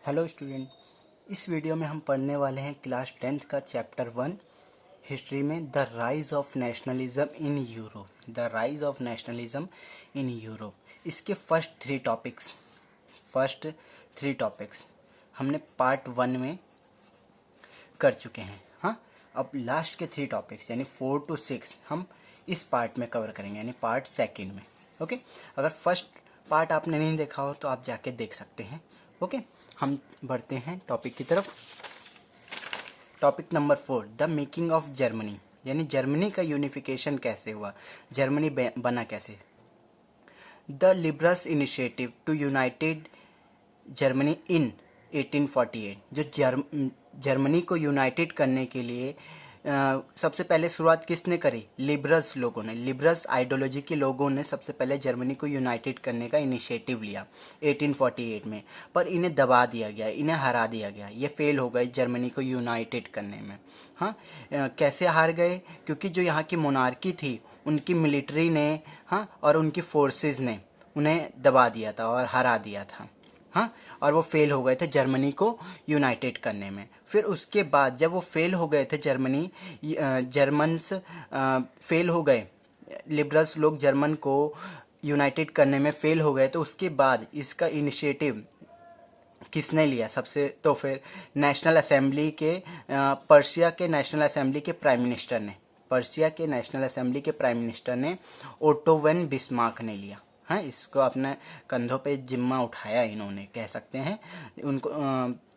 Hello student, इस video में हम पढ़ने वाले हैं क्लास 10th का चैप्टर 1 हिस्ट्री में the rise of nationalism in Europe. The rise of nationalism in Europe. इसके फर्स्ट थ्री टॉपिक्स हमने पार्ट 1 में कर चुके हैं। हाँ, अब लास्ट के 3 टॉपिक्स यानी 4 to 6 हम इस पार्ट में कवर करेंगे, यानी पार्ट सेकंड में। ओके, अगर फर्स्ट पार्ट आपने नहीं देखा हो तो आप जाके देख सकते हैं। ओके, हम बढ़ते हैं टॉपिक की तरफ। Topic number 4, the making of Germany, यानी जर्मनी का यूनिफिकेशन कैसे हुआ, जर्मनी बना कैसे। The liberals initiative to united Germany in 1848, जो जर्मनी को यूनाइटेड करने के लिए सबसे पहले शुरुआत किसने करी? लिबरल्स लोगों ने, लिबरल्स आइडियोलॉजी के लोगों ने सबसे पहले जर्मनी को यूनाइटेड करने का इनिशिएटिव लिया 1848 में, पर इन्हें दबा दिया गया, इन्हें हरा दिया गया, ये फेल हो गए जर्मनी को यूनाइटेड करने में। हाँ, कैसे हार गए? क्योंकि जो यहाँ की मोनार्की थी उनकी मिलिट्री ने, हाँ, और उनकी फोर्सेस ने उन्हें दबा दिया था और हरा दिया था। हाँ, और वो फेल हो गए थे जर्मनी को यूनाइटेड करने में। फिर उसके बाद जब वो फेल हो गए थे जर्मन्स फेल हो गए, लिबरल्स लोग जर्मन को यूनाइटेड करने में फेल हो गए, तो उसके बाद इसका इनिशिएटिव किसने लिया? सबसे तो फिर नेशनल असेंबली के पर्शिया के नेशनल असेंबली के प्राइम मिनिस्टर ने, पर्शिया के नेशनल असेंबली के प्राइम मिनिस्टर ने ओटो वन बिस्मार्क ने लिया। हाँ, इसको अपने कंधों पे जिम्मा उठाया इन्होंने, कह सकते हैं उनको।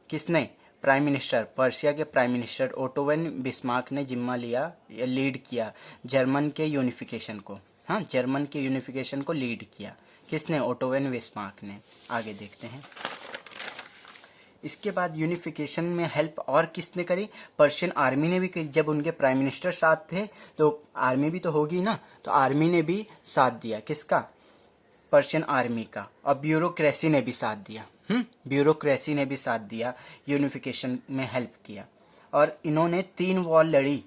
किसने? प्राइम मिनिस्टर, पर्शिया के prime minister auto von Bismarck ने जिम्मा लिया या लीड किया जर्मन के यूनिफिकेशन को। हाँ, जर्मन के यूनिफिकेशन को लीड किया किसने? ओटो वन बिस्मार्क ने। आगे देखते हैं। इसके बाद यूनिफिकेशन में हेल्प और किसने करी? पर्शियन आर्मी ने भी करी। जब उनके प्राइम मिनिस्टर साथ थे तो आर्मी भी तो होगी ना, तो आर्मी ने भी साथ दिया। किसका? पर्शियन आर्मी का। और ब्यूरोक्रेसी ने भी साथ दिया। ब्यूरोक्रेसी ने भी साथ दिया, यूनिफिकेशन में हेल्प किया। और इन्होंने 3 वॉर लड़ी,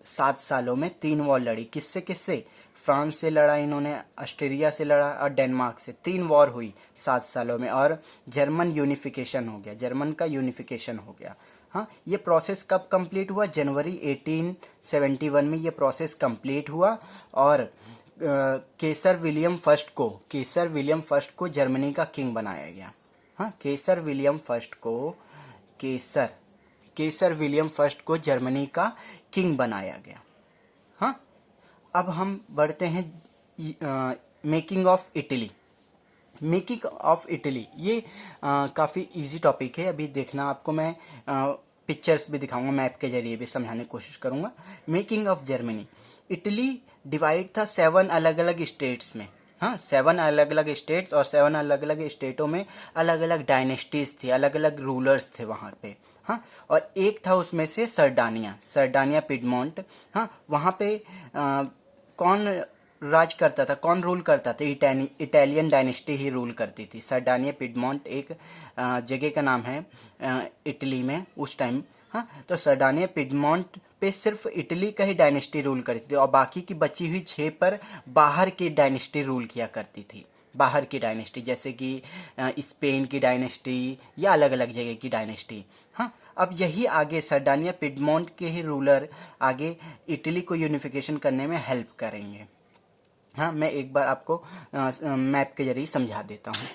7 सालों में 3 वॉर लड़ी। किससे किससे? फ्रांस से लड़ा इन्होंने, ऑस्ट्रेलिया से लड़ा और डेनमार्क से। 3 वॉर हुई 7 सालों में और जर्मन यूनिफिकेशन हो गया, जर्मन का यूनिफिकेशन हो गया। हाँ, ये प्रोसेस कब कंप्लीट हुआ? जनवरी 1871 में ये प्रोसेस कंप्लीट हुआ। और केसर विलियम फर्स्ट को जर्मनी का किंग बनाया गया। हाँ, केसर विलियम फर्स्ट को जर्मनी का किंग बनाया गया। हाँ, अब हम बढ़ते हैं making of Italy. Making of Italy ये काफ़ी इजी टॉपिक है। अभी देखना, आपको मैं पिक्चर्स भी दिखाऊंगा, मैप के जरिए भी समझाने की कोशिश करूंगा। Making of Germany. Italy divide था 7 अलग अलग स्टेट्स में। हाँ, 7 अलग अलग स्टेट्स, और 7 अलग अलग स्टेटों में अलग अलग डायनेस्टीज थी, अलग अलग रूलर्स थे वहाँ पे। हाँ, और एक था उसमें से सरडानिया पिडमोंट। हाँ, वहाँ पे कौन राज करता था, कौन रूल करता था? इटालियन डायनेस्टी ही रूल करती थी। सरडानिया पिडमोंट एक जगह का नाम है इटली में उस टाइम। हाँ, तो सरडानिया पिडमोंट पे सिर्फ इटली का ही डायनेस्टी रूल करती थी, और बाकी की बची हुई 6 पर बाहर की डायनेस्टी रूल किया करती थी। बाहर की डायनेस्टी जैसे कि स्पेन की डायनेस्टी या अलग अलग जगह की डायनेस्टी। हाँ, अब यही आगे सरडानिया पिडमोंट के ही रूलर आगे इटली को यूनिफिकेशन करने में हेल्प करेंगे। हाँ, मैं एक बार आपको मैप के जरिए समझा देता हूँ।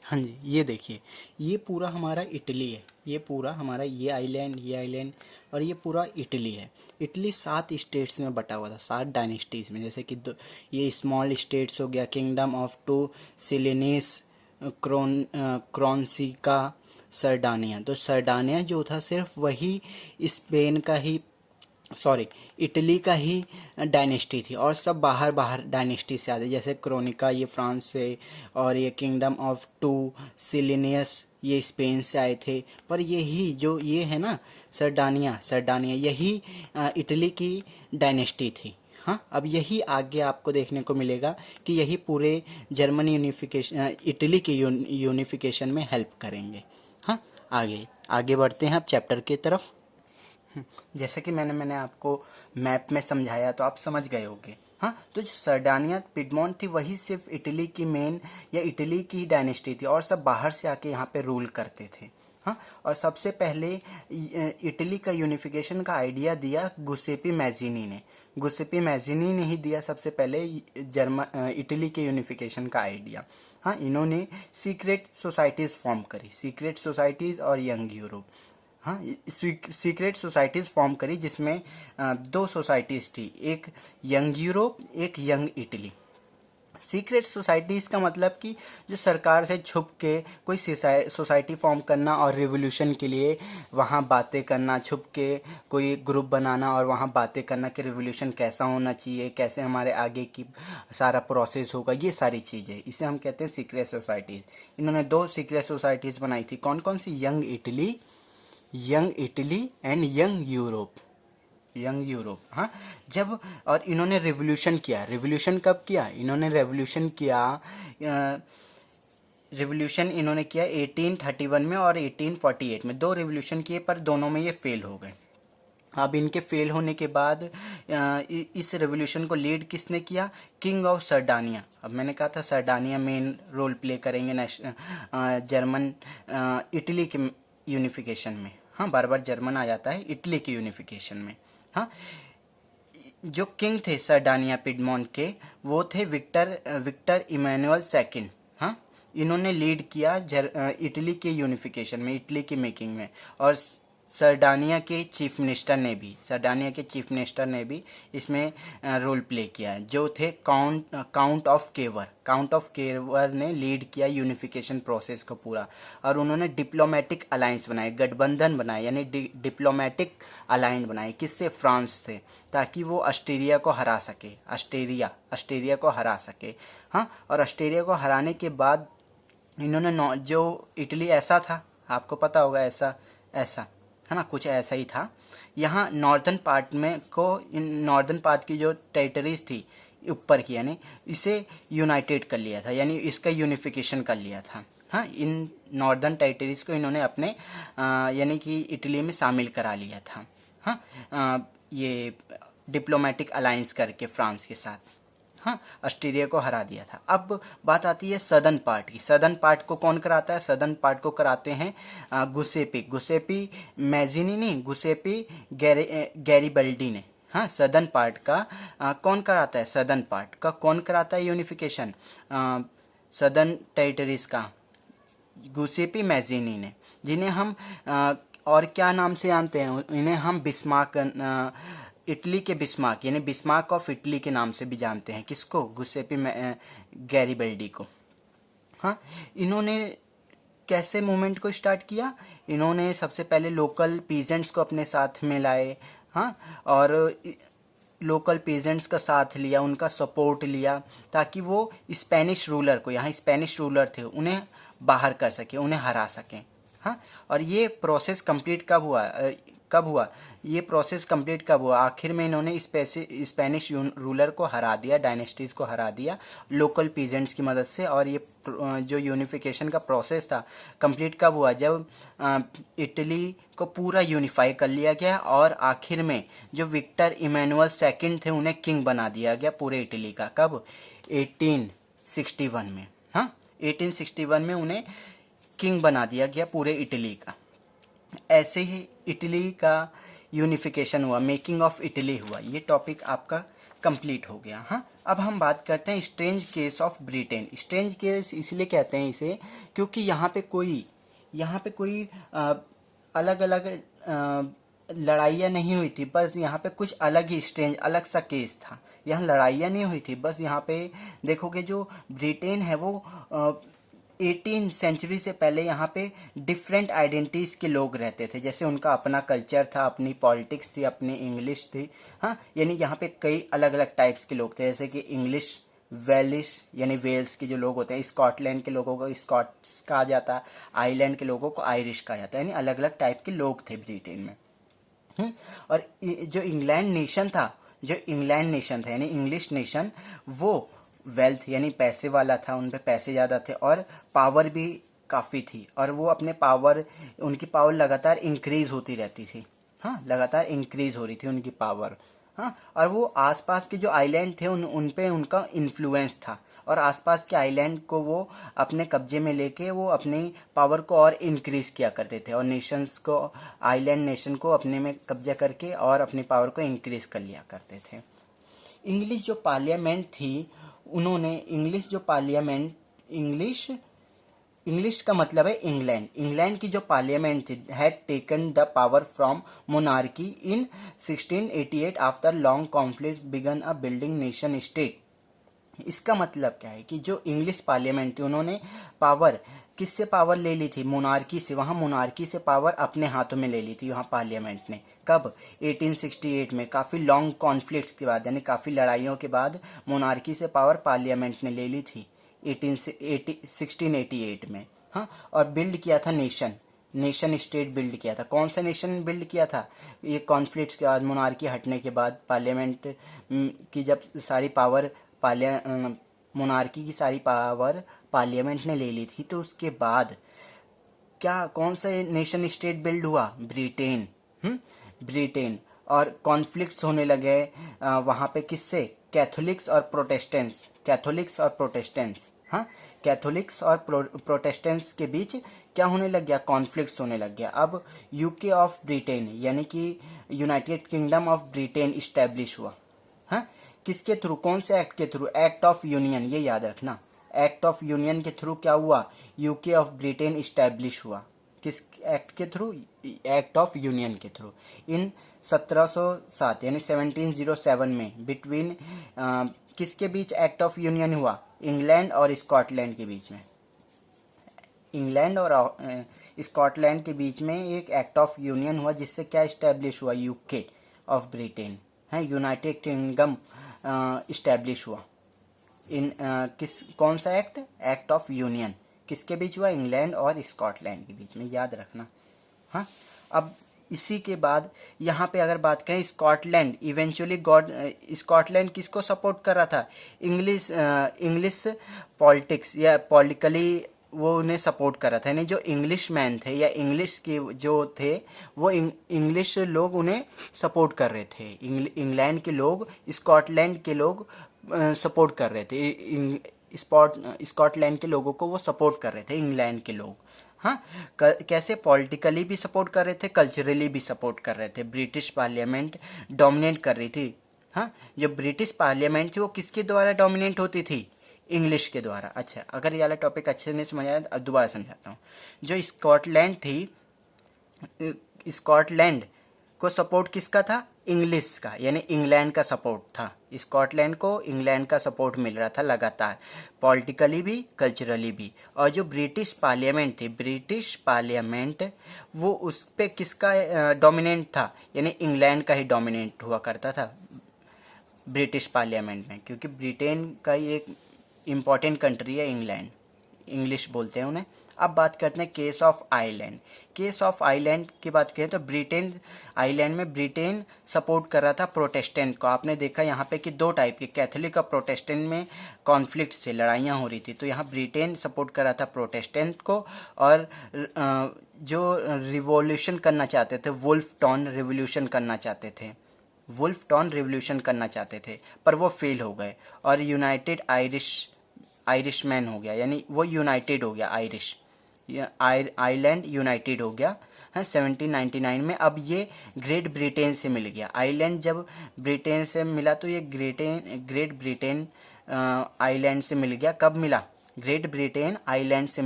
हाँ जी, ये देखिए, ये पूरा हमारा इटली है, ये पूरा हमारा ये आइलैंड और ये पूरा इटली है। इटली 7 स्टेट्स में बटा हुआ था, 7 डायनेस्टीज में। जैसे कि ये स्मॉल स्टेट्स हो गया, किंगडम ऑफ टू सिलेनिस, क्रॉन्सिका, सरडानिया। तो सरडानिया जो था सिर्फ वही स्पेन का ही, सॉरी, इटली का ही डायनेस्टी थी, और सब बाहर डायनेस्टी से आते, जैसे क्रोनिका ये फ्रांस से, और ये किंगडम ऑफ टू सिलिनियस ये स्पेन से आए थे। पर यही जो ये है ना सरडानिया यही इटली की डायनेस्टी थी। हाँ, अब यही आगे आपको देखने को मिलेगा कि यही पूरे जर्मन यूनिफिकेशन, इटली के यूनिफिकेशन में हेल्प करेंगे। हाँ, आगे बढ़ते हैं अब चैप्टर की तरफ। जैसे कि मैंने आपको मैप में समझाया तो आप समझ गए होंगे। हाँ, तो जो सर्डानिया पिडमोंट थी वही सिर्फ इटली की मेन या इटली की डायनेस्टी थी, और सब बाहर से आके यहाँ पे रूल करते थे। हाँ, और सबसे पहले इटली का यूनिफिकेशन का आइडिया दिया गुसेपी मैजिनी ने। गुसेपी मैजिनी ने ही दिया सबसे पहले इटली के यूनिफिकेशन का आइडिया। हाँ, इन्होंने सीक्रेट सोसाइटीज़ फॉर्म करी, सीक्रेट सोसाइटीज़ और यंग यूरोप। हाँ, सीक्रेट सोसाइटीज़ फॉर्म करी जिसमें दो सोसाइटीज़ थी, एक यंग यूरोप, एक यंग इटली। सीक्रेट सोसाइटीज़ का मतलब कि जो सरकार से छुप के कोई सोसाइटी फॉर्म करना और रिवोल्यूशन के लिए वहाँ बातें करना, छुप के कोई ग्रुप बनाना और वहाँ बातें करना कि रिवोल्यूशन कैसा होना चाहिए, कैसे हमारे आगे की सारा प्रोसेस होगा, ये सारी चीज़ें, इसे हम कहते हैं सीक्रेट सोसाइटीज़। इन्होंने दो सीक्रेट सोसाइटीज़ बनाई थी, कौन कौन सी? Young Italy and young Europe. Young Europe, हाँ। जब और इन्होंने रिवोल्यूशन किया। रिवोल्यूशन कब किया? इन्होंने रिवोल्यूशन इन्होंने किया 1831 में और 1848 में। दो रिवोल्यूशन किए पर दोनों में ये फेल हो गए। अब इनके फेल होने के बाद इस रेवोल्यूशन को लीड किसने किया? King of Sardinia. अब मैंने कहा था सर्डानिया मेन रोल प्ले करेंगे जर्मन इटली के यूनिफिकेशन में। हाँ, बार बार जर्मन आ जाता है इटली के यूनिफिकेशन में। हाँ, जो किंग थे सर्डानिया पिडमोंट के, वो थे विक्टर इमैनुअल सेकंड। हाँ, इन्होंने लीड किया इटली के यूनिफिकेशन में, इटली की मेकिंग में। और सर्डानिया के चीफ मिनिस्टर ने भी इसमें रोल प्ले किया है, जो थे काउंट ऑफ केवर ने लीड किया यूनिफिकेशन प्रोसेस को पूरा। और उन्होंने डिप्लोमेटिक अलायंस बनाए, गठबंधन बनाए, यानी डिप्लोमेटिक अलायंस बनाए। किससे? फ्रांस से, ताकि वो ऑस्ट्रिया को हरा सके। हाँ, और ऑस्ट्रिया को हराने के बाद इन्होंने जो इटली ऐसा था, आपको पता होगा, ऐसा है ना, कुछ ऐसा ही था। यहाँ नॉर्दर्न पार्ट की जो टेरिटरीज थी ऊपर की, यानी इसे यूनाइटेड कर लिया था, यानी इसका यूनिफिकेशन कर लिया था। हाँ, इन नॉर्दर्न टेरिटरीज को इन्होंने अपने यानी कि इटली में शामिल करा लिया था। हाँ, ये डिप्लोमेटिक अलायंस करके फ्रांस के साथ। हाँ, ऑस्ट्रेलिया को हरा दिया था। अब बात आती है सदर्न पार्ट की। सदर्न पार्ट को कौन कराता है? सदर्न पार्ट को कराते हैं गुसेपी मैजिनी नहीं, गुसेपी गैरिबल्डी ने। हाँ, सदर्न पार्ट का कौन कराता है? सदर्न पार्ट का कौन कराता है यूनिफिकेशन सदर्न टेरिटरीज का? गुसेपी मैजिनी ने, जिन्हें हम और क्या नाम से जानते हैं? इन्हें हम बिस्मार्क, इटली के बिस्मार्क, यानी बिस्मार्क ऑफ इटली के नाम से भी जानते हैं। किसको? गुसेपी गैरिबल्डी को। हाँ, इन्होंने कैसे मूवमेंट को स्टार्ट किया? इन्होंने सबसे पहले लोकल पीजेंट्स को अपने साथ में लाए। हाँ, और लोकल पीजेंट्स का साथ लिया, उनका सपोर्ट लिया, ताकि वो स्पेनिश रूलर को, यहाँ स्पेनिश रूलर थे, उन्हें बाहर कर सके, उन्हें हरा सकें। हाँ, और ये प्रोसेस कंप्लीट कब हुआ? ये प्रोसेस कंप्लीट कब हुआ? आखिर में इन्होंने स्पेनिश रूलर को हरा दिया, डायनेस्टीज को हरा दिया लोकल पीजेंट्स की मदद से। और ये जो यूनिफिकेशन का प्रोसेस था कंप्लीट कब हुआ? जब इटली को पूरा यूनिफाई कर लिया गया और आखिर में जो विक्टर इमैनुअल सेकंड थे उन्हें किंग बना दिया गया पूरे इटली का। कब? 1861 में। हाँ, 1861 में उन्हें किंग बना दिया गया पूरे इटली का। ऐसे ही इटली का यूनिफिकेशन हुआ, मेकिंग ऑफ इटली हुआ। ये टॉपिक आपका कंप्लीट हो गया। हाँ, अब हम बात करते हैं strange case of Britain. Strange case इसलिए कहते हैं इसे क्योंकि यहाँ पे कोई अलग अलग लड़ाइयाँ नहीं हुई थी, बस यहाँ पे कुछ अलग ही स्ट्रेंज, अलग सा केस था। यहाँ लड़ाइयाँ नहीं हुई थी, बस यहाँ पे देखोगे जो ब्रिटेन है वो 18 सेंचुरी से पहले यहाँ पे डिफरेंट आइडेंटिटीज के लोग रहते थे। जैसे उनका अपना कल्चर था, अपनी पॉलिटिक्स थी, अपनी इंग्लिश थी। हाँ, यानी यहाँ पे कई अलग अलग टाइप्स के लोग थे, जैसे कि इंग्लिश, वेलिश यानी वेल्स के जो लोग होते हैं, स्कॉटलैंड के लोगों को स्कॉट्स कहा जाता है, आयरलैंड के लोगों को आयरिश कहा जाता है, यानी अलग अलग टाइप के लोग थे ब्रिटेन में। और जो इंग्लैंड नेशन था यानी इंग्लिश नेशन, वो वेल्थ यानी पैसे वाला था, उन पे पैसे ज़्यादा थे और पावर भी काफ़ी थी, और वो उनकी पावर लगातार इंक्रीज होती रहती थी। हाँ, लगातार इंक्रीज हो रही थी उनकी पावर। हाँ, और वो आसपास के जो आइलैंड थे उन पे उनका इन्फ्लुएंस था, और आसपास के आइलैंड को वो अपने कब्जे में लेके वो अपनी पावर को और इंक्रीज किया करते थे, और नेशंस को, आइलैंड नेशन को अपने में कब्जा करके और अपनी पावर को इंक्रीज कर लिया करते थे। इंग्लिश जो पार्लियामेंट थी, उन्होंने इंग्लिश जो पार्लियामेंट, इंग्लिश का मतलब है इंग्लैंड, इंग्लैंड की जो पार्लियामेंट थी had taken the power from monarchy in 1688 after long conflict began a building nation state. इसका मतलब क्या है कि जो इंग्लिश पार्लियामेंट थी उन्होंने पावर, किससे पावर ले ली थी? मोनार्की से। वहां मोनार्की से पावर अपने हाथों में ले ली थी वहां पार्लियामेंट ने। कब? 1868 में, काफी लॉन्ग कॉन्फ्लिक्ट्स के बाद, यानी काफी लड़ाइयों के बाद मोनार्की से पावर पार्लियामेंट ने ले ली थी 1688 में। हाँ, और बिल्ड किया था नेशन स्टेट बिल्ड किया था। कौन सा नेशन बिल्ड किया था? ये कॉन्फ्लिक्ट्स के बाद, मोनार्की हटने के बाद, पार्लियामेंट की जब सारी पावर मोनार्की की सारी पावर पार्लियामेंट ने ले ली थी, तो उसके बाद क्या, कौन सा नेशन स्टेट बिल्ड हुआ? ब्रिटेन। ब्रिटेन। और कॉन्फ्लिक्ट्स होने लगे वहां पे, किससे? कैथोलिक्स और प्रोटेस्टेंट्स, कैथोलिक्स और प्रोटेस्टेंट्स। हाँ, कैथोलिक्स और प्रोटेस्टेंट्स के बीच क्या होने लग गया? कॉन्फ्लिक्ट्स होने लग गया। अब यूके ऑफ ब्रिटेन, यानी कि United kingdom of Britain establish हुआ। हाँ, किसके थ्रू? कौन से एक्ट के थ्रू? एक्ट ऑफ यूनियन, ये याद रखना। एक्ट ऑफ यूनियन के थ्रू क्या हुआ? यूके ऑफ ब्रिटेन इस्टेब्लिश हुआ। किस एक्ट के थ्रू? एक्ट ऑफ यूनियन के थ्रू। इन 1707 यानी 1707 में बिटवीन किसके बीच एक्ट ऑफ यूनियन हुआ? इंग्लैंड और स्कॉटलैंड के बीच में। इंग्लैंड और स्कॉटलैंड के बीच में एक एक्ट ऑफ यूनियन हुआ, जिससे क्या इस्टेब्लिश हुआ? यूके ऑफ ब्रिटेन है, यूनाइटेड किंगडम इस्टेब्लिश हुआ। कौन सा एक्ट? Act of union. किसके बीच हुआ? इंग्लैंड और स्कॉटलैंड के बीच में, याद रखना। हाँ, अब इसी के बाद यहाँ पे अगर बात करें, स्कॉटलैंड इवेंचुअली स्कॉटलैंड किसको सपोर्ट कर रहा था? इंग्लिश पॉलिटिक्स या पॉलिटिकली वो उन्हें सपोर्ट कर रहा था, यानी जो इंग्लिश मैन थे या इंग्लिश के जो थे, वो इंग्लिश लोग उन्हें सपोर्ट कर रहे थे। इंग्लैंड के लोग स्कॉटलैंड के लोग सपोर्ट कर रहे थे। स्कॉटलैंड के लोगों को वो सपोर्ट कर रहे थे, इंग्लैंड के लोग। हाँ, कैसे? पॉलिटिकली भी सपोर्ट कर रहे थे, कल्चरली भी सपोर्ट कर रहे थे। ब्रिटिश पार्लियामेंट डोमिनेट कर रही थी। हाँ, जो ब्रिटिश पार्लियामेंट थी वो किसके द्वारा डोमिनेट होती थी? इंग्लिश के द्वारा। अच्छा, अगर ये वाला टॉपिक अच्छे से नहीं समझ आया तो दोबारा समझाता हूँ। जो स्कॉटलैंड थी, स्कॉटलैंड को सपोर्ट किसका था? इंग्लिश का, यानी इंग्लैंड का सपोर्ट था। स्कॉटलैंड को इंग्लैंड का सपोर्ट मिल रहा था लगातार, पॉलिटिकली भी, कल्चरली भी। और जो ब्रिटिश पार्लियामेंट थी, ब्रिटिश पार्लियामेंट, वो उस पे किसका डोमिनेंट था? यानी इंग्लैंड का ही डोमिनेंट हुआ करता था ब्रिटिश पार्लियामेंट में, क्योंकि ब्रिटेन का ही एक इम्पॉर्टेंट कंट्री है इंग्लैंड, इंग्लिश बोलते हैं उन्हें। अब बात करते हैं case of island. Case of island की बात करें तो ब्रिटेन, आइलैंड में ब्रिटेन सपोर्ट कर रहा था प्रोटेस्टेंट को। आपने देखा यहाँ पे कि दो टाइप के, कैथोलिक और प्रोटेस्टेंट में कॉन्फ्लिक्ट से लड़ाइयाँ हो रही थी, तो यहाँ ब्रिटेन सपोर्ट कर रहा था प्रोटेस्टेंट को। और जो रिवॉल्यूशन करना चाहते थे, वुल्फ टाउन रिवॉल्यूशन करना चाहते थे, वुल्फ टाउन रिवॉल्यूशन करना चाहते थे, पर वो फेल हो गए। और यूनाइटेड आयरिशमैन हो गया, यानी वो यूनाइटेड हो गया, आइलैंड यूनाइटेड हो गया है 1799 में। अब ये ग्रेट ब्रिटेन से मिल गया। आइलैंड जब ब्रिटेन से मिला तो ये ग्रेट ब्रिटेन आइलैंड से मिल गया। कब मिला? ग्रेट ब्रिटेन आइलैंड से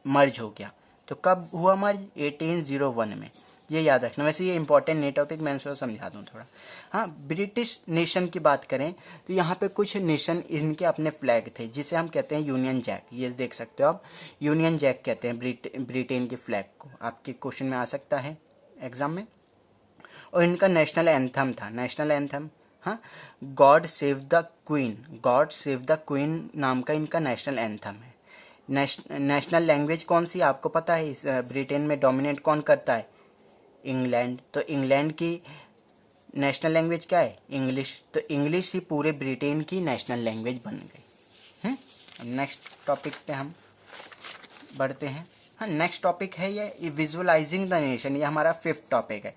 मर्ज हो गया। तो कब हुआ मर्ज? 1801 में, ये याद रखना। वैसे ये इंपॉर्टेंट नहीं टॉपिक, मैं इसको समझा दूँ थोड़ा। हाँ, ब्रिटिश नेशन की बात करें तो यहाँ पे कुछ नेशन, इनके अपने फ्लैग थे, जिसे हम कहते हैं यूनियन जैक। ये देख सकते हो आप, यूनियन जैक कहते हैं ब्रिटेन के फ्लैग को। आपके क्वेश्चन में आ सकता है एग्जाम में। और इनका नेशनल एंथम था, नेशनल एंथम, हाँ, God save the queen, God save the queen नाम का इनका नेशनल एंथम है। नेशनल लैंग्वेज कौन सी आपको पता है? इस ब्रिटेन में डोमिनेट कौन करता है? इंग्लैंड। तो इंग्लैंड की नेशनल लैंग्वेज क्या है? इंग्लिश। तो इंग्लिश ही पूरे ब्रिटेन की नेशनल लैंग्वेज बन गई। नेक्स्ट टॉपिक पे हम बढ़ते हैं। हाँ, नेक्स्ट टॉपिक है ये विजुअलाइजिंग द नेशन। ये हमारा 5th टॉपिक है,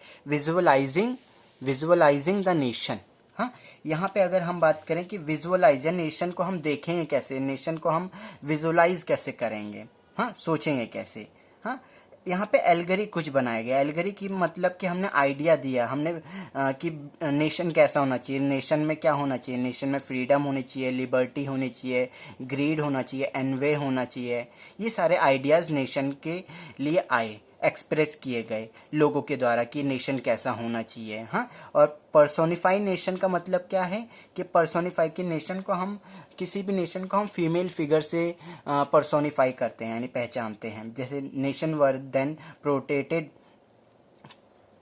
विजुअलाइजिंग द नेशन। हाँ, यहाँ पे अगर हम बात करें कि विजुअलाइज या नेशन को हम देखेंगे कैसे, नेशन को हम विजुअलाइज कैसे करेंगे, हाँ, सोचेंगे कैसे, हाँ, यहाँ पे एल्गरी कुछ बनाया गया। एल्गरी की मतलब कि हमने आइडिया दिया, हमने कि नेशन कैसा होना चाहिए, नेशन में क्या होना चाहिए, नेशन में फ्रीडम होनी चाहिए, लिबर्टी होनी चाहिए, ग्रीड होना चाहिए, एनवे होना चाहिए। ये सारे आइडियाज़ नेशन के लिए आए, एक्सप्रेस किए गए लोगों के द्वारा कि नेशन कैसा होना चाहिए। हाँ, और पर्सोनिफाई नेशन का मतलब क्या है कि पर्सोनिफाई की नेशन को हम, किसी भी नेशन को हम फीमेल फिगर से पर्सोनिफाई करते हैं, यानी पहचानते हैं। जैसे nation were then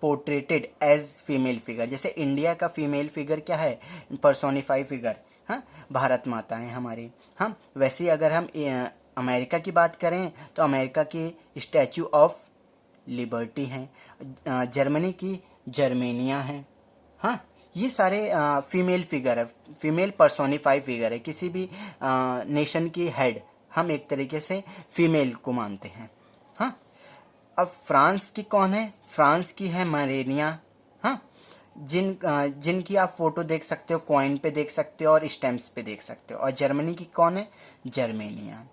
portrayed as female figure. जैसे इंडिया का फीमेल फिगर क्या है, पर्सोनिफाई फिगर, हाँ, भारत माता है हमारी। हाँ, वैसे अगर हम अमेरिका की बात करें तो अमेरिका की स्टैचू ऑफ लिबर्टी हैं, जर्मनी की जर्मेनिया है। हाँ, ये सारे फीमेल फिगर है, फीमेल पर्सोनिफाई फिगर है। किसी भी नेशन की हेड हम एक तरीके से फीमेल को मानते हैं। हाँ, अब फ्रांस की कौन है, फ्रांस की है मरेनिया। हाँ, जिनकी आप फोटो देख सकते हो, कॉइन पे देख सकते हो और स्टैम्प्स पे देख सकते हो। और जर्मनी की कौन है, जर्मेनिया।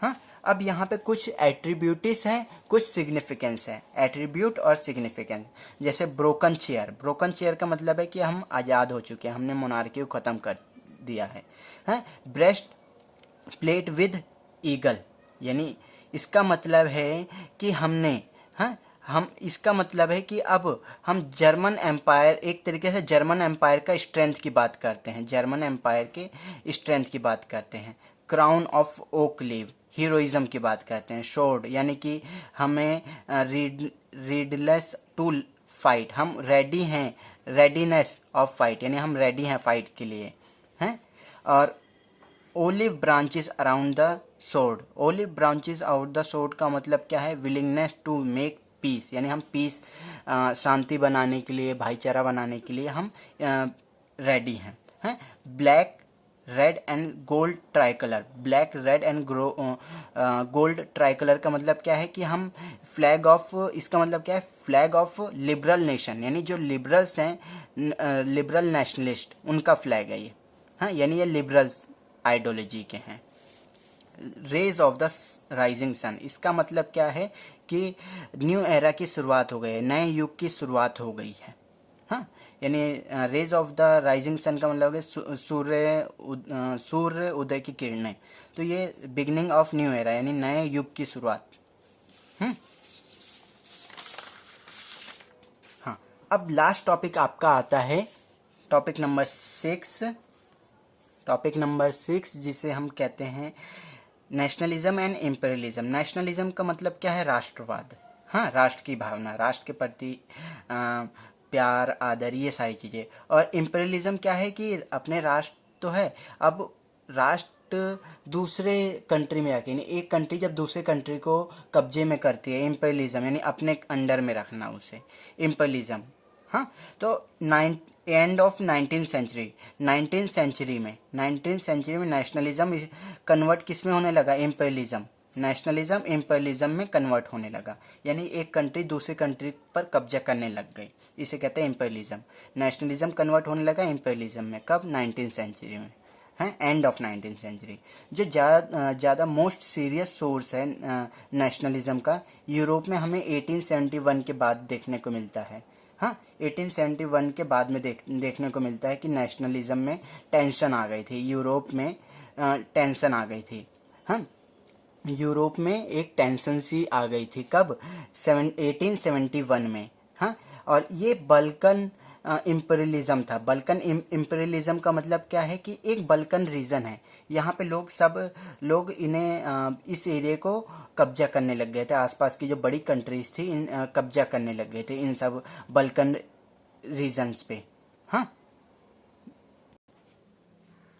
हाँ, अब यहाँ पे कुछ एट्रीब्यूटिस हैं, कुछ सिग्निफिकेंस है, एट्रीब्यूट और सिग्निफिकेंस। जैसे ब्रोकन चेयर, ब्रोकन चेयर का मतलब है कि हम आज़ाद हो चुके हैं, हमने मोनार्की को ख़त्म कर दिया है। हाँ, ब्रेस्ट प्लेट विद ईगल, यानी इसका मतलब है कि हमने, हाँ, हम, इसका मतलब है कि अब हम जर्मन एम्पायर, एक तरीके से जर्मन एम्पायर का स्ट्रेंथ की बात करते हैं, जर्मन एम्पायर के स्ट्रेंथ की बात करते हैं। Crown of oak leave, heroism की बात करते हैं। शोर्ड, यानी कि हमें रीडलेस टू फाइट, हम रेडी हैं, रेडीनेस ऑफ फाइट, यानी हम रेडी हैं फाइट के लिए, हैं। और olive branches around the sword, olive branches out the sword का मतलब क्या है, विलिंगनेस टू मेक पीस, यानी हम पीस, शांति बनाने के लिए, भाईचारा बनाने के लिए हम रेडी हैं, हैं। Black red and gold try colour, black red and gold try colour का मतलब क्या है कि हम फ्लैग ऑफ, इसका मतलब क्या है, फ्लैग ऑफ लिबरल नेशन, यानी जो लिबरल्स हैं, लिबरल नेशनलिस्ट, उनका फ्लैग है ये। हाँ, यानी ये लिबरल्स आइडियोलॉजी के हैं। Rays of the rising sun, इसका मतलब क्या है कि न्यू एरा की शुरुआत हो गई है, नए युग की शुरुआत हो गई है। हाँ, यानी rays of the rising sun का मतलब है सूर्य उदय की किरणें। तो ये बिगनिंग ऑफ न्यू एरा, यानी नए युग की शुरुआत। हाँ, अब लास्ट टॉपिक आपका आता है, टॉपिक नंबर 6, टॉपिक नंबर 6 जिसे हम कहते हैं नेशनलिज्म एंड इम्पेरियलिज्म। नेशनलिज्म का मतलब क्या है, राष्ट्रवाद। हाँ, राष्ट्र की भावना, राष्ट्र के प्रति प्यार, आदर, ये सारी चीज़ें। और इम्पेरियलिज्म क्या है कि अपने राष्ट्र तो है, अब राष्ट्र दूसरे कंट्री में आके, यानी एक कंट्री जब दूसरे कंट्री को कब्जे में करती है, इम्पेरियलिज्म, यानी अपने अंडर में रखना उसे, इम्पेरियलिज्म। हाँ, तो end of 19th century, 19th century में नेशनलिज्म कन्वर्ट किस में होने लगा, इम्पेरियलिज्म, नेशनलिज्म इम्पेरियलिज्म में कन्वर्ट होने लगा, यानी एक कंट्री दूसरी कंट्री पर कब्जा करने लग गई, इसे कहते हैं इम्पेरियलिज्म। नेशनलिज्म कन्वर्ट होने लगा इम्पेरियलिज्म में, कब, 19th सेंचुरी में, है, एंड ऑफ 19th सेंचुरी। जो ज़्यादा मोस्ट सीरियस सोर्स है नेशनलिज्म का, यूरोप में हमें 1871 के बाद देखने को मिलता है। हाँ, 1871 के बाद में देखने को मिलता है कि नेशनलिज्म में टेंशन आ गई थी, यूरोप में टेंशन आ गई थी। हाँ, यूरोप में एक टेंशन सी आ गई थी, कब, 1871 में। हाँ, और ये बल्कन इम्पेरियलिज्म था। बल्कन इम्पेरियलिज्म का मतलब क्या है कि एक बल्कन रीजन है, यहाँ पे लोग इन्हें इस एरिया को कब्जा करने लग गए थे, आसपास की जो बड़ी कंट्रीज थी इन कब्जा करने लग गए थे इन सब बल्कन रीजन्स पे। हाँ,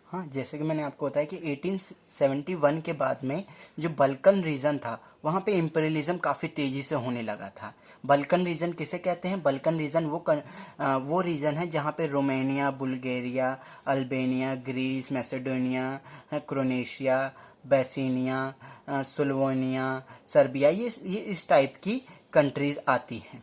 हाँ, जैसे कि मैंने आपको बताया कि 1871 के बाद में जो बल्कन रीजन था, वहाँ पे इम्पेरियलिज्म काफ़ी तेज़ी से होने लगा था। बल्कन रीजन किसे कहते हैं, बल्कन रीजन वो रीजन है जहाँ पे Romania, Bulgaria, Albania, Greece, Macedonia, Croatia, Bosnia, Slovenia, Serbia, ये इस टाइप की कंट्रीज आती हैं।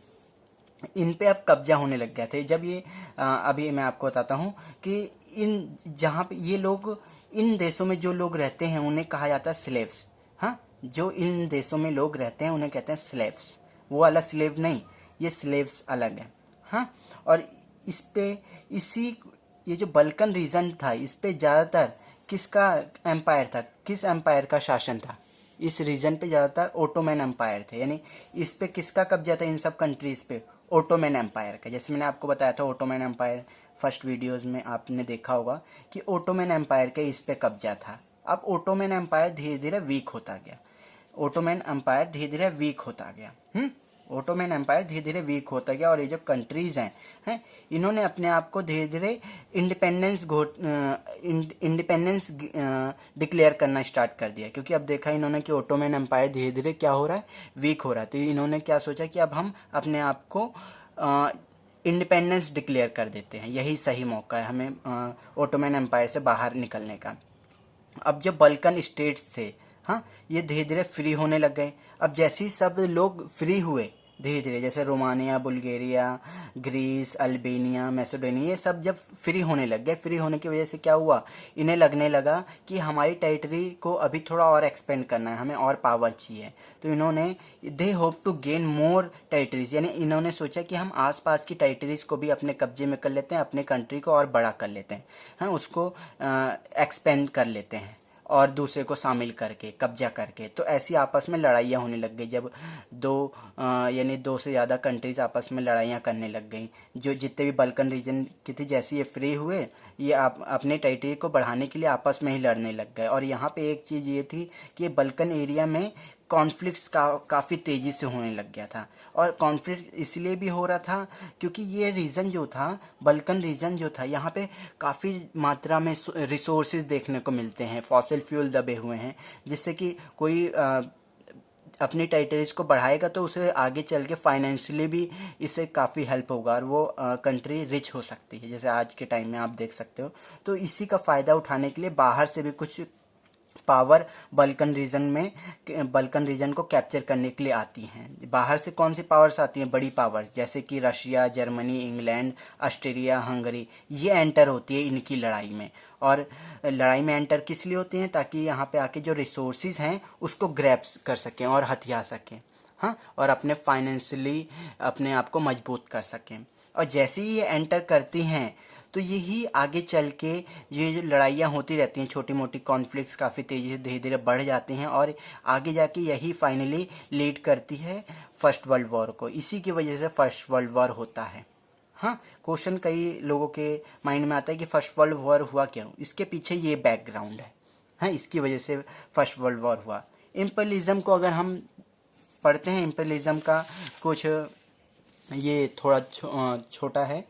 इन पे अब कब्जा होने लग गया थे। जब ये अभी मैं आपको बताता हूँ कि इन जहाँ पे ये लोग, इन देशों में जो लोग रहते हैं उन्हें कहा जाता है स्लेव्स। हाँ, जो इन देशों में लोग रहते हैं उन्हें कहते हैं स्लेव्स। वो वाला स्लेव नहीं, ये स्लेव्स अलग है। हाँ, और इस पे इसी ये जो बल्कन रीजन था, इस पे ज़्यादातर किसका एम्पायर था, किस एम्पायर का शासन था? इस रीजन पे ज़्यादातर ओटोमैन एम्पायर थे। यानी इस पे किसका कब्जा था इन सब कंट्रीज पे? ओटोमैन एम्पायर का। जैसे मैंने आपको बताया था ओटोमैन एम्पायर, फर्स्ट वीडियोस में आपने देखा होगा कि ओटोमैन एम्पायर का इस पे कब्जा था। अब ओटोमैन एम्पायर धीरे धीरे वीक होता गया। ओटोमैन एम्पायर धीरे धीरे वीक होता गया। ओटोमैन एम्पायर धीरे धीरे वीक होता गया और ये जो कंट्रीज हैं इन्होंने अपने आप को धीरे धीरे इंडिपेंडेंस डिक्लेयर करना स्टार्ट कर दिया। क्योंकि अब देखा इन्होंने कि ओटोमैन एम्पायर धीरे धीरे क्या हो रहा है, वीक हो रहा है। तो इन्होंने क्या सोचा कि अब हम अपने आप को इंडिपेंडेंस डिक्लेयर कर देते हैं, यही सही मौका है हमें ओटोमैन एम्पायर से बाहर निकलने का। अब जो बल्कन स्टेट्स थे, हाँ, ये धीरे धीरे फ्री होने लग गए। अब जैसे ही सब लोग फ्री हुए धीरे धीरे, जैसे Romania, Bulgaria, Greece, Albania, Macedonia, ये सब जब फ्री होने लग गए, फ्री होने की वजह से क्या हुआ, इन्हें लगने लगा कि हमारी टेरिटरी को अभी थोड़ा और एक्सपेंड करना है, हमें और पावर चाहिए। तो इन्होंने they hope to gain more territories, यानी इन्होंने सोचा कि हम आसपास की टेरिटरीज को भी अपने कब्जे में कर लेते हैं, अपने कंट्री को और बड़ा कर लेते हैं, हाँ, उसको एक्सपेंड कर लेते हैं और दूसरे को शामिल करके, कब्जा करके। तो ऐसी आपस में लड़ाइयाँ होने लग गई। जब यानी दो से ज़्यादा कंट्रीज आपस में लड़ाइयाँ करने लग गई, जो जितने भी बल्कन रीजन की थी, जैसे ये फ्री हुए, ये आप अपने टेरिटरी को बढ़ाने के लिए आपस में ही लड़ने लग गए। और यहाँ पे एक चीज़ ये थी कि बल्कन एरिया में कॉन्फ्लिक्ट्स काफ़ी तेज़ी से होने लग गया था। और कॉन्फ्लिक्ट इसलिए भी हो रहा था क्योंकि ये रीजन जो था, बल्कन रीजन जो था, यहाँ पे काफ़ी मात्रा में रिसोर्सेज देखने को मिलते हैं, फॉसिल फ्यूल दबे हुए हैं, जिससे कि कोई अपनी टेरिटरीज को बढ़ाएगा तो उसे आगे चल के फाइनेंशियली भी इससे काफ़ी हेल्प होगा और वो कंट्री रिच हो सकती है, जैसे आज के टाइम में आप देख सकते हो। तो इसी का फ़ायदा उठाने के लिए बाहर से भी कुछ पावर बल्कन रीजन को कैप्चर करने के लिए आती हैं। बाहर से कौन सी पावर्स आती हैं? बड़ी पावर, जैसे कि Russia, Germany, England, Australia, Hungary, ये एंटर होती है इनकी लड़ाई में। और लड़ाई में एंटर किस लिए होती हैं? ताकि यहाँ पे आके जो रिसोर्सेज हैं उसको ग्रैब्स कर सकें और हथिया सकें, हाँ, और अपने फाइनेंशियली अपने आप को मजबूत कर सकें। और जैसे ही ये एंटर करती हैं तो यही आगे चल के ये जो लड़ाइयाँ होती रहती हैं, छोटी मोटी कॉन्फ्लिक्ट्स काफ़ी तेज़ी से धीरे धीरे बढ़ जाती हैं और आगे जाके यही फाइनली लीड करती है फर्स्ट वर्ल्ड वॉर को। इसी की वजह से फर्स्ट वर्ल्ड वॉर होता है। हाँ, क्वेश्चन कई लोगों के माइंड में आता है कि फर्स्ट वर्ल्ड वॉर हुआ क्यों? इसके पीछे ये बैकग्राउंड है, हाँ, इसकी वजह से फर्स्ट वर्ल्ड वॉर हुआ। इम्पीरियलिज्म को अगर हम पढ़ते हैं, इम्पीरियलिज्म का कुछ ये थोड़ा छोटा है।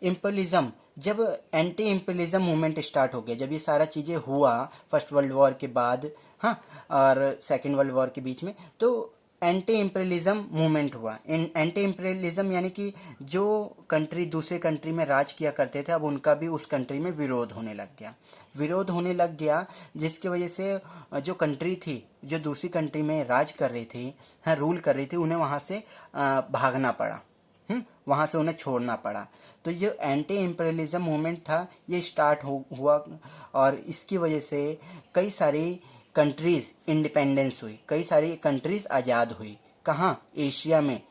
इम्पीरियलिज्म, जब एंटी इम्पीरियलिज्म मूवमेंट स्टार्ट हो गया, जब ये सारा चीज़ें हुआ फर्स्ट वर्ल्ड वॉर के बाद, हाँ, और सेकेंड वर्ल्ड वॉर के बीच में, तो एंटी इम्पीरियलिज्म मूवमेंट हुआ। एंटी इम्पीरियलिज्म यानी कि जो कंट्री दूसरे कंट्री में राज किया करते थे, अब उनका भी उस कंट्री में विरोध होने लग गया, जिसकी वजह से जो कंट्री थी, जो दूसरी कंट्री में राज कर रही थी, हाँ, रूल कर रही थी, उन्हें वहाँ से भागना पड़ा, वहाँ से उन्हें छोड़ना पड़ा। तो ये एंटी इम्पीरियलिज्म मूवमेंट था, ये स्टार्ट हुआ और इसकी वजह से कई सारी कंट्रीज इंडिपेंडेंस हुई, कई सारी कंट्रीज आज़ाद हुई। कहाँ? एशिया में,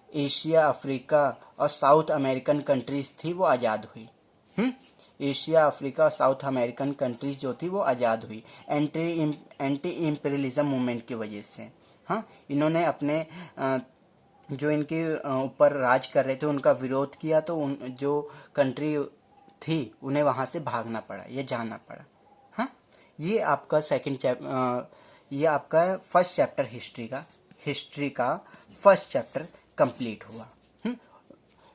एशिया, अफ्रीका और साउथ अमेरिकन कंट्रीज थी वो आज़ाद हुई। एशिया, अफ्रीका और साउथ अमेरिकन कंट्रीज जो थी वो आज़ाद हुई एंटी इम्पीरियलिज्म मूवमेंट की वजह से। हाँ, इन्होंने अपने जो इनके ऊपर राज कर रहे थे उनका विरोध किया, तो जो कंट्री थी उन्हें वहाँ से भागना पड़ा, ये जाना पड़ा। हाँ, ये आपका ये आपका फर्स्ट चैप्टर हिस्ट्री का फर्स्ट चैप्टर कंप्लीट हुआ।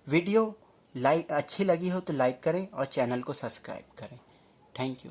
वीडियो अच्छी लगी हो तो लाइक करें और चैनल को सब्सक्राइब करें। Thank you.